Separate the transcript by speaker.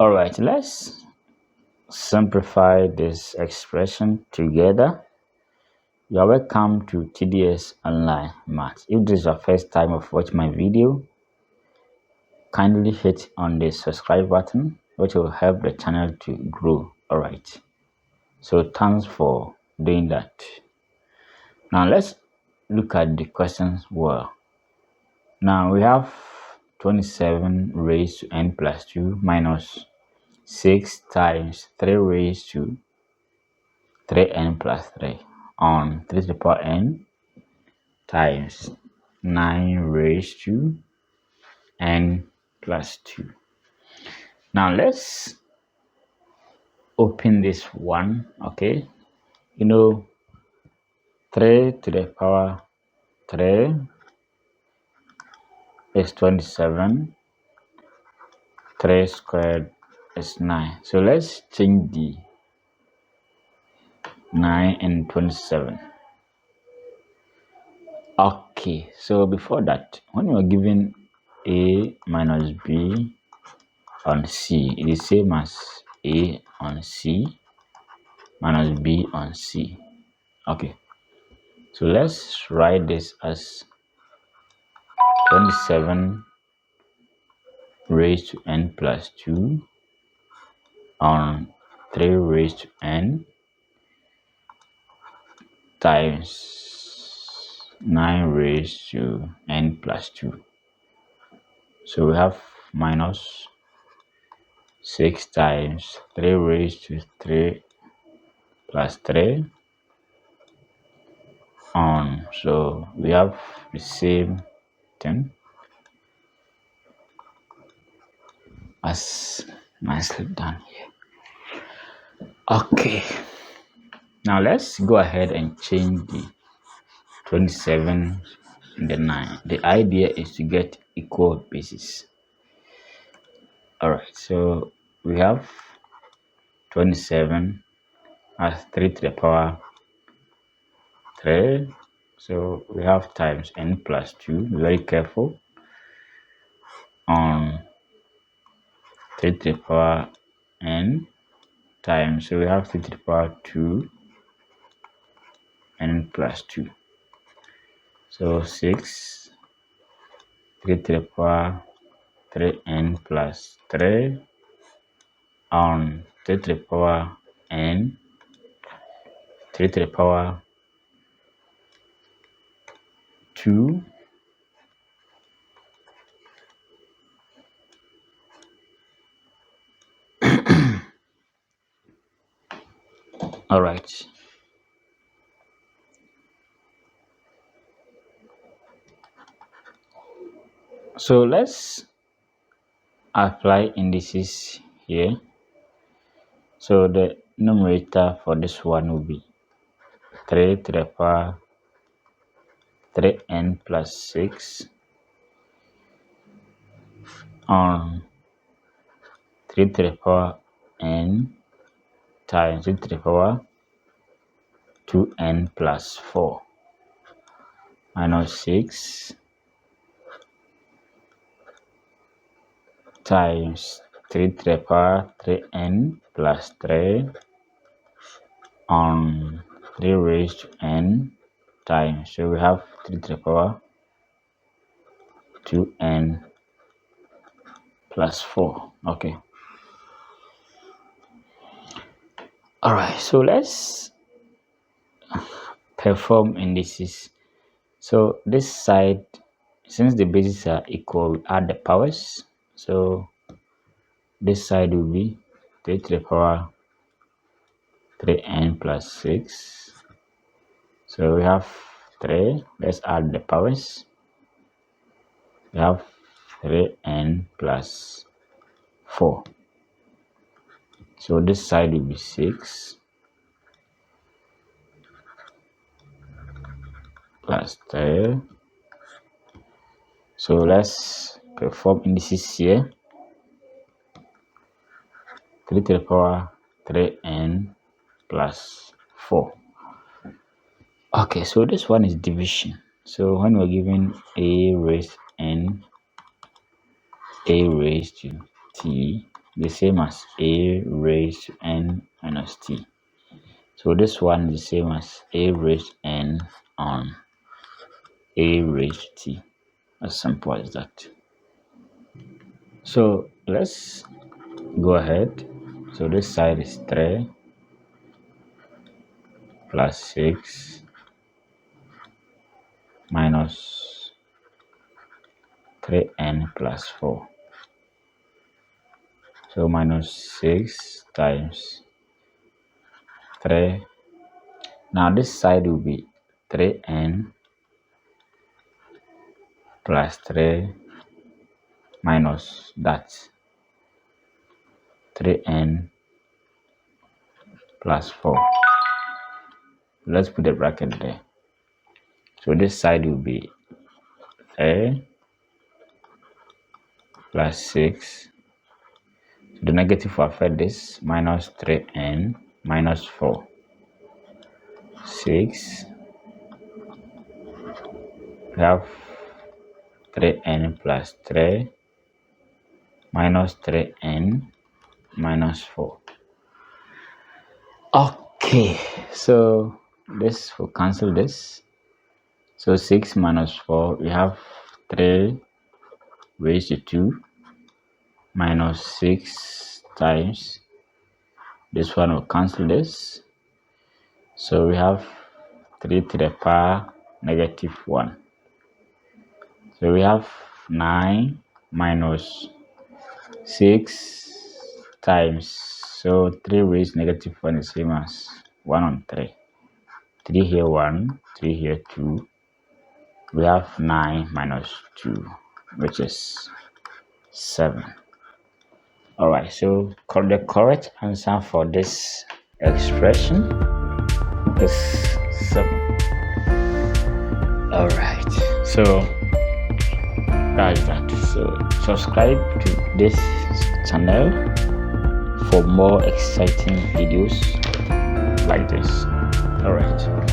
Speaker 1: All right, let's simplify this expression together. You are welcome to TDS Online Math. If this is your first time of watching my video, kindly hit on the subscribe button, which will help the channel to grow. All right, so thanks for doing that. Now let's look at the questions well. Now we have 27 raised to n plus 2 minus 6 times 3 raised to 3n plus 3 on 3 to the power n times 9 raised to n plus 2. Now let's open this one. Okay, 3 to the power 3 is 27. 3 squared is 9. So let's change the 9 and 27. Okay, so before that, when you are given a minus b on c, it is same as a on c minus b on c. Okay, so let's write this as 27 raised to n plus 2 on 3 raised to n times 9 raised to n plus 2. So we have minus 6 times 3 raised to 3 plus 3 on. So we have the same thing as nicely done here. Okay, now let's go ahead and change the 27 and the 9. The idea is to get equal bases. All right, so we have 27 as 3 to the power 3. So we have times n plus 2. Be very careful on 3 to the power n times. So we have 3 to the power 2 n plus 2. So 6 3 to the power 3n plus 3 on 3 to the power n 3 to the power 2 all right. So let's apply indices here. So the numerator for this one will be 3 to the power 3n plus 6 on 3 to the power n times 3 to the power 2n plus 4 minus 6 times 3 to the power 3n plus 3 on 3 raised to n times. So we have 3 to the power 2n plus 4. Okay. All right. So let's perform indices. So this side, since the bases are equal, we add the powers. So this side will be 3 to the power 3n plus 6. So we have 3. Let's add the powers. We have 3n plus 4. So this side will be 6 plus 3. So let's perform indices here. 3 to the power 3n plus 4. Okay, so this one is division. So when we're given a raised n, a raised to t the same as a raised to n minus t. So this one is the same as a raised n on a raised t. As simple as that. So let's go ahead. So this side is 3 plus 6 minus 3n plus 4. So minus 6 times 3. Now this side will be 3n plus 3 minus that 3n plus 4. Let's put a bracket there. So this side will be 3 plus 6. So the negative will affect this, minus 3n minus 4. 6. We have 3n plus 3 minus 3n minus 4. Okay, so this will cancel this. So 6 minus 4, we have 3 raised to 2 minus 6 times. This one will cancel this. So we have 3 to the power negative 1. So we have 9 minus 6 times. So 3 raised negative 1 is same as 1 on 3. 3 here 1, 3 here 2. We have 9 minus 2, which is 7. Alright, so the correct answer for this expression is 7. Alright, so that's that. So subscribe to this channel for more exciting videos like this. Alright.